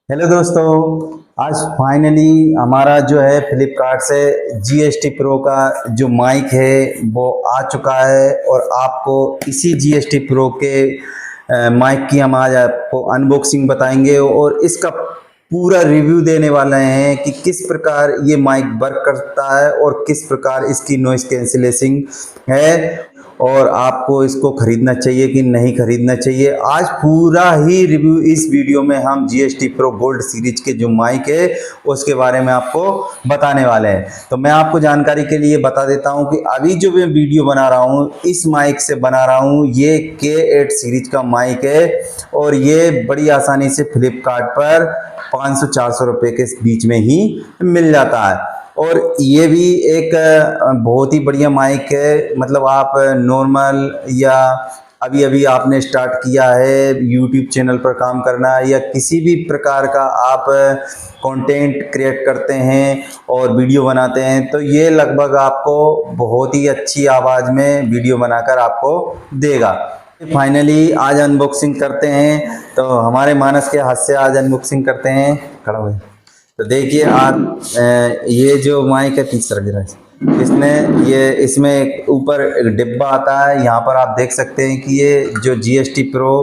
Hello दोस्तों, आज finally हमारा जो है फ्लिपकार्ट से GST Pro का जो माइक है वो आ चुका है। और आपको इसी GST Pro के माइक की हम आज आपको अनबॉक्सिंग बताएंगे और इसका पूरा रिव्यू देने वाले हैं कि किस प्रकार ये माइक वर्क करता है और किस प्रकार इसकी नॉइस कैंसिलेशन है और आपको इसको खरीदना चाहिए कि नहीं खरीदना चाहिए। आज पूरा ही रिव्यू इस वीडियो में हम GST Pro गोल्ड सीरीज के जो माइक है उसके बारे में आपको बताने वाले हैं। तो मैं आपको जानकारी के लिए बता देता हूं कि अभी जो मैं वीडियो बना रहा हूं इस माइक से बना रहा हूं। ये K8 सीरीज का माइक है और ये बड़ी आसानी से फ्लिपकार्ट पर 500-400 रुपये के बीच में ही मिल जाता है। और ये भी एक बहुत ही बढ़िया माइक है। मतलब आप नॉर्मल या अभी अभी आपने स्टार्ट किया है यूट्यूब चैनल पर काम करना या किसी भी प्रकार का आप कंटेंट क्रिएट करते हैं और वीडियो बनाते हैं तो ये लगभग आपको बहुत ही अच्छी आवाज़ में वीडियो बनाकर आपको देगा। फाइनली आज अनबॉक्सिंग करते हैं। तो हमारे मानस के हाथ से आज अनबॉक्सिंग करते हैं। खड़ा हुए तो देखिए आप ये जो माइक है तीसरा गिरा इसमें इसमें ऊपर एक डिब्बा आता है। यहाँ पर आप देख सकते हैं कि ये जो GST Pro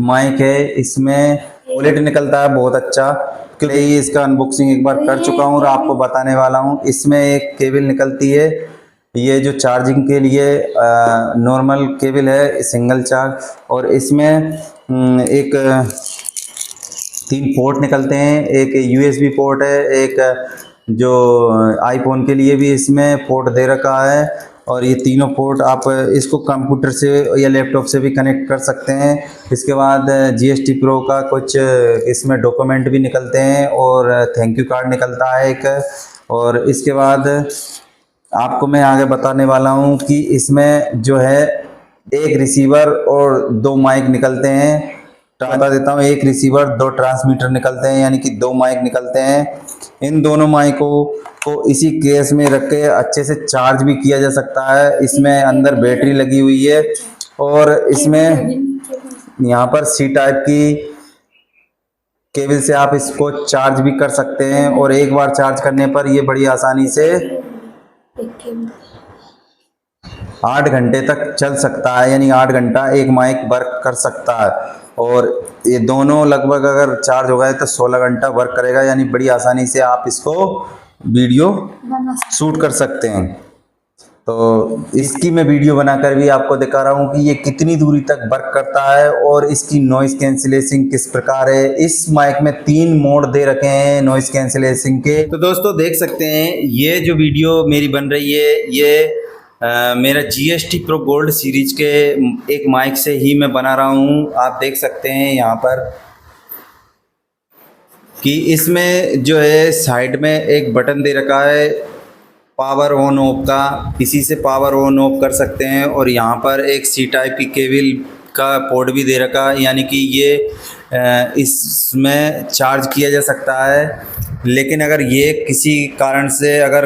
माइक है इसमें बुलेट निकलता है बहुत अच्छा, क्योंकि इसका अनबॉक्सिंग एक बार कर चुका हूँ और आपको बताने वाला हूँ। इसमें एक केबल निकलती है, ये जो चार्जिंग के लिए नॉर्मल केबल है सिंगल चार्ज। और इसमें एक 3 पोर्ट निकलते हैं, एक USB पोर्ट है, एक जो आईफोन के लिए भी इसमें पोर्ट दे रखा है। और ये तीनों पोर्ट आप इसको कंप्यूटर से या लैपटॉप से भी कनेक्ट कर सकते हैं। इसके बाद GST Pro का कुछ इसमें डॉक्यूमेंट भी निकलते हैं और थैंक यू कार्ड निकलता है एक। और इसके बाद आपको मैं आगे बताने वाला हूँ कि इसमें जो है एक रिसीवर और 2 माइक निकलते हैं। बता देता हूँ, एक रिसीवर 2 ट्रांसमीटर निकलते हैं, यानी कि 2 माइक निकलते हैं। इन दोनों माइकों को इसी केस में रख के अच्छे से चार्ज भी किया जा सकता है। इसमें अंदर बैटरी लगी हुई है और इसमें यहाँ पर C टाइप की केबल से आप इसको चार्ज भी कर सकते हैं। और एक बार चार्ज करने पर ये बड़ी आसानी से 8 घंटे तक चल सकता है, यानी 8 घंटा एक माइक वर्क कर सकता है। और ये दोनों लगभग अगर चार्ज हो गए तो 16 घंटा वर्क करेगा, यानी बड़ी आसानी से आप इसको वीडियो शूट कर सकते हैं। तो इसकी मैं वीडियो बनाकर भी आपको दिखा रहा हूँ कि ये कितनी दूरी तक वर्क करता है और इसकी नॉइस कैंसिलेशन किस प्रकार है। इस माइक में 3 मोड दे रखे हैं नॉइस कैंसिलेशन के। तो दोस्तों देख सकते हैं ये जो वीडियो मेरी बन रही है ये मेरा GST Pro गोल्ड सीरीज के एक माइक से ही मैं बना रहा हूँ। आप देख सकते हैं यहाँ पर कि इसमें जो है साइड में एक बटन दे रखा है पावर ऑन ऑफ का, इसी से पावर ऑन ऑफ कर सकते हैं। और यहाँ पर एक C टाइप की केबल का पोर्ट भी दे रखा है, यानी कि ये इसमें चार्ज किया जा सकता है। लेकिन अगर ये किसी कारण से अगर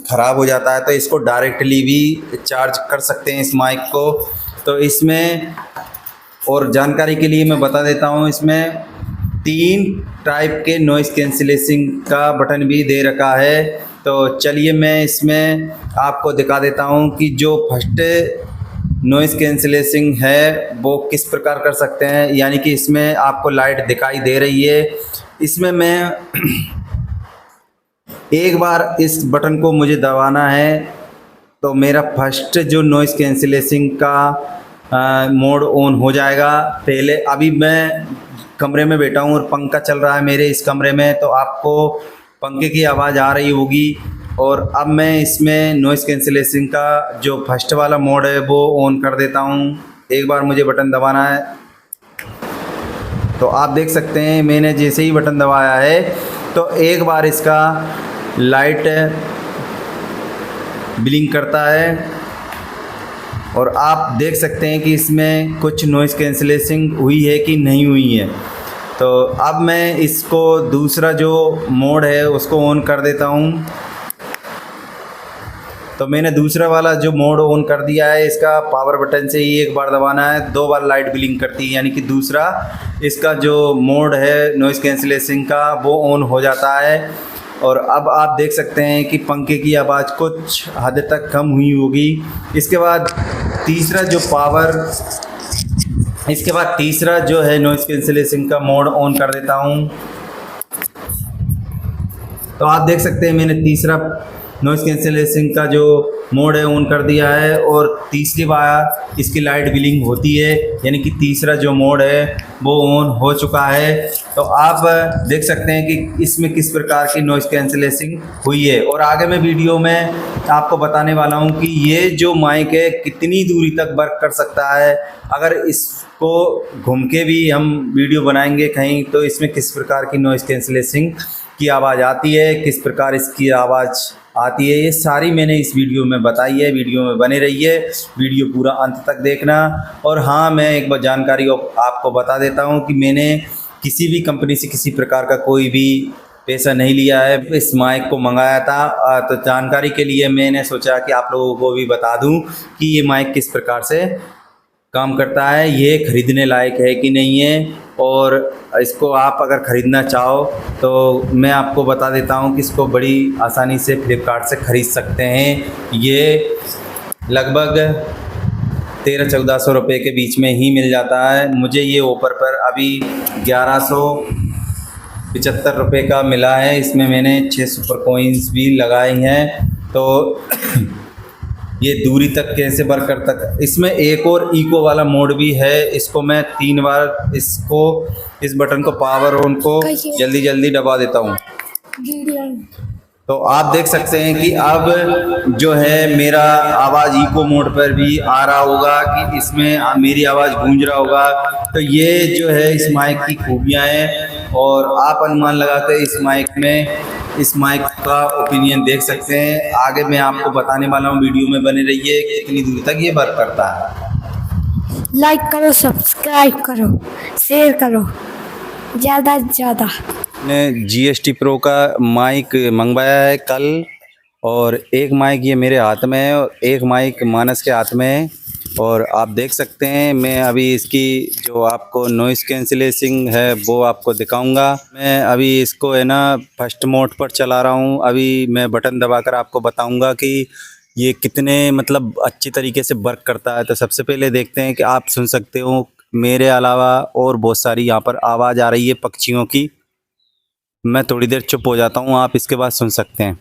ख़राब हो जाता है तो इसको डायरेक्टली भी चार्ज कर सकते हैं इस माइक को। तो इसमें और जानकारी के लिए मैं बता देता हूँ, इसमें 3 टाइप के नॉइस कैंसिलेशन का बटन भी दे रखा है। तो चलिए मैं इसमें आपको दिखा देता हूँ कि जो फर्स्ट नॉइस कैंसिलेशन है वो किस प्रकार कर सकते हैं। यानी कि इसमें आपको लाइट दिखाई दे रही है। इसमें मैं एक बार इस बटन को मुझे दबाना है तो मेरा फर्स्ट जो नॉइस कैंसिलेशन का मोड ऑन हो जाएगा। पहले अभी मैं कमरे में बैठा हूँ और पंखा चल रहा है मेरे इस कमरे में, तो आपको पंखे की आवाज़ आ रही होगी। और अब मैं इसमें नॉइस कैंसिलेशन का जो फर्स्ट वाला मोड है वो ऑन कर देता हूँ। एक बार मुझे बटन दबाना है तो आप देख सकते हैं मैंने जैसे ही बटन दबाया है तो एक बार इसका लाइट ब्लिंक करता है और आप देख सकते हैं कि इसमें कुछ नॉइस कैंसिलेशन हुई है कि नहीं हुई है। तो अब मैं इसको दूसरा जो मोड है उसको ऑन कर देता हूँ। तो मैंने दूसरा वाला जो मोड ऑन कर दिया है, इसका पावर बटन से ही एक बार दबाना है, 2 बार लाइट ब्लिंक करती है, यानी कि दूसरा इसका जो मोड है नॉइज़ कैंसिलेशन का वो ऑन हो जाता है। और अब आप देख सकते हैं कि पंखे की आवाज़ कुछ हद तक कम हुई होगी। इसके बाद तीसरा जो है नॉइज़ कैंसिलेशन का मोड ऑन कर देता हूँ। तो आप देख सकते हैं मैंने तीसरा नॉइज़ कैंसिलेशन का जो मोड है ऑन कर दिया है, और तीसरी बार इसकी लाइट ब्लिंक होती है, यानी कि तीसरा जो मोड है वो ऑन हो चुका है। तो आप देख सकते हैं कि इसमें किस प्रकार की नॉइज़ कैंसिलेशन हुई है। और आगे मैं वीडियो में आपको बताने वाला हूं कि ये जो माइक है कितनी दूरी तक वर्क कर सकता है। अगर इसको घूम के भी हम वीडियो बनाएंगे कहीं, तो इसमें किस प्रकार की नॉइज़ कैंसिलेशन की आवाज़ आती है, किस प्रकार इसकी आवाज़ आती है, ये सारी मैंने इस वीडियो में बताई है। वीडियो में बने रहिए, वीडियो पूरा अंत तक देखना। और हाँ, मैं एक बार जानकारी आपको बता देता हूँ कि मैंने किसी भी कंपनी से किसी प्रकार का कोई भी पैसा नहीं लिया है, इस माइक को मंगाया था। तो जानकारी के लिए मैंने सोचा कि आप लोगों को भी बता दूं कि ये माइक किस प्रकार से काम करता है, ये ख़रीदने लायक है कि नहीं है। और इसको आप अगर ख़रीदना चाहो तो मैं आपको बता देता हूँ कि इसको बड़ी आसानी से फ्लिपकार्ट से ख़रीद सकते हैं। ये लगभग 1300-1400 रुपये के बीच में ही मिल जाता है। मुझे ये ऑफ़र पर अभी 1175 रुपये का मिला है। इसमें मैंने 6 सुपर कॉइन्स भी लगाए हैं। तो ये दूरी तक कैसे वर्क करता है। इसमें एक और इको वाला मोड भी है। इसको मैं 3 बार इस बटन को पावर ऑन को जल्दी दबा देता हूँ। तो आप देख सकते हैं कि अब जो है मेरा आवाज़ इको मोड पर भी आ रहा होगा कि इसमें मेरी आवाज़ गूंज रहा होगा। तो ये जो है इस माइक की खूबियाँ हैं, और आप अनुमान लगाकर इस माइक का ओपिनियन देख सकते हैं। आगे मैं आपको बताने वाला हूँ, वीडियो में बने रहिए कितनी दूर तक ये वर्क करता है। लाइक करो, सब्सक्राइब करो, शेयर करो ज़्यादा से ज़्यादा। मैंने GST Pro का माइक मंगवाया है कल, और एक माइक ये मेरे हाथ में है और एक माइक मानस के हाथ में है। और आप देख सकते हैं मैं अभी इसकी जो आपको नॉइज़ कैंसिलेशन है वो आपको दिखाऊंगा। मैं अभी इसको है ना फर्स्ट मोड पर चला रहा हूँ। अभी मैं बटन दबाकर आपको बताऊंगा कि ये कितने मतलब अच्छी तरीके से वर्क करता है। तो सबसे पहले देखते हैं कि आप सुन सकते हो मेरे अलावा और बहुत सारी यहाँ पर आवाज़ आ रही है पक्षियों की। मैं थोड़ी देर चुप हो जाता हूँ, आप इसके बाद सुन सकते हैं।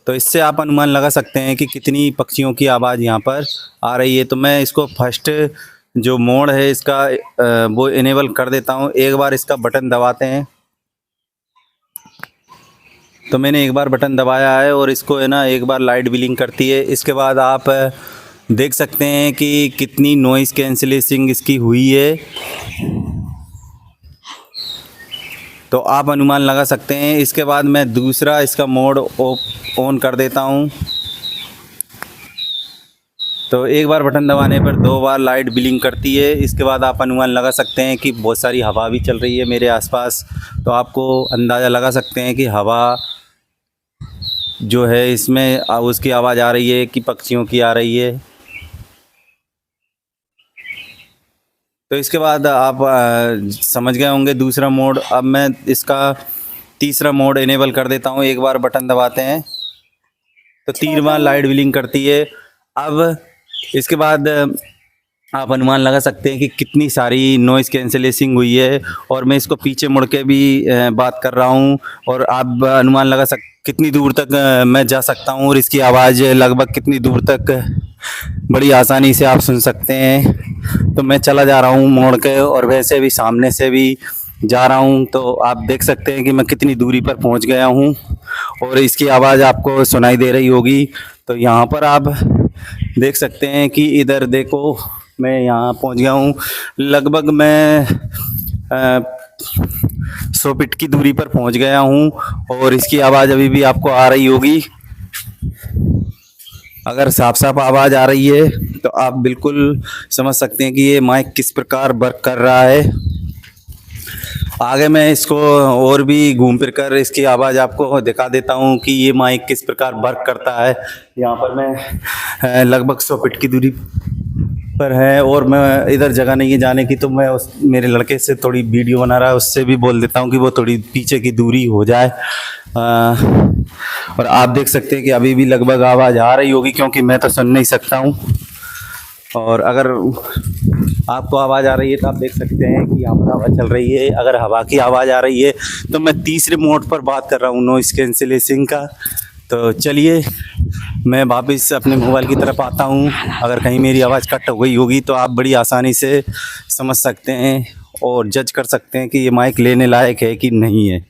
तो इससे आप अनुमान लगा सकते हैं कि कितनी पक्षियों की आवाज़ यहाँ पर आ रही है। तो मैं इसको फर्स्ट जो मोड है इसका वो इनेबल कर देता हूँ। एक बार इसका बटन दबाते हैं। तो मैंने एक बार बटन दबाया है और इसको है ना एक बार लाइट ब्लिंक करती है। इसके बाद आप देख सकते हैं कि कितनी नॉइज़ कैंसिलेशन इसकी हुई है। तो आप अनुमान लगा सकते हैं। इसके बाद मैं दूसरा इसका मोड ऑन कर देता हूं। तो एक बार बटन दबाने पर 2 बार लाइट ब्लिंक करती है। इसके बाद आप अनुमान लगा सकते हैं कि बहुत सारी हवा भी चल रही है मेरे आसपास। तो आपको अंदाज़ा लगा सकते हैं कि हवा जो है इसमें उसकी आवाज़ आ रही है कि पक्षियों की आ रही है। तो इसके बाद आप समझ गए होंगे दूसरा मोड। अब मैं इसका तीसरा मोड इनेबल कर देता हूँ। एक बार बटन दबाते हैं तो 3 बार लाइट ब्लिंक करती है। अब इसके बाद आप अनुमान लगा सकते हैं कि कितनी सारी नॉइज़ कैंसिलेशन हुई है। और मैं इसको पीछे मुड़ के भी बात कर रहा हूँ, और आप अनुमान लगा कितनी दूर तक मैं जा सकता हूँ और इसकी आवाज़ लगभग कितनी दूर तक बड़ी आसानी से आप सुन सकते हैं। तो मैं चला जा रहा हूँ मोड़ के, और वैसे भी सामने से भी जा रहा हूँ। तो आप देख सकते हैं कि मैं कितनी दूरी पर पहुँच गया हूँ और इसकी आवाज़ आपको सुनाई दे रही होगी। तो यहाँ पर आप देख सकते हैं कि इधर देखो, मैं यहाँ पहुँच गया हूँ। लगभग मैं 100 फीट की दूरी पर पहुँच गया हूँ, और इसकी आवाज़ अभी भी आपको आ रही होगी। अगर साफ साफ आवाज़ आ रही है तो आप बिल्कुल समझ सकते हैं कि ये माइक किस प्रकार वर्क कर रहा है। आगे मैं इसको और भी घूम फिर कर इसकी आवाज़ आपको दिखा देता हूँ कि ये माइक किस प्रकार वर्क करता है। यहाँ पर मैं लगभग 100 फीट की दूरी पर है और मैं इधर जगह नहीं है जाने की, तो मैं उस मेरे लड़के से थोड़ी वीडियो बना रहा है, उससे भी बोल देता हूँ कि वो थोड़ी पीछे की दूरी हो जाए। और आप देख सकते हैं कि अभी भी लगभग आवाज़ आ रही होगी, क्योंकि मैं तो सुन नहीं सकता हूँ। और अगर आपको आवाज़ आ रही है तो आप देख सकते हैं कि यहाँ पर हवा चल रही है। अगर हवा की आवाज़ आ रही है तो मैं तीसरे मोड पर बात कर रहा हूँ, नॉइस कैंसिलेशन का। तो चलिए मैं वापस अपने मोबाइल की तरफ आता हूँ। अगर कहीं मेरी आवाज़ कट हो गई होगी तो आप बड़ी आसानी से समझ सकते हैं और जज कर सकते हैं कि ये माइक लेने लायक है कि नहीं है।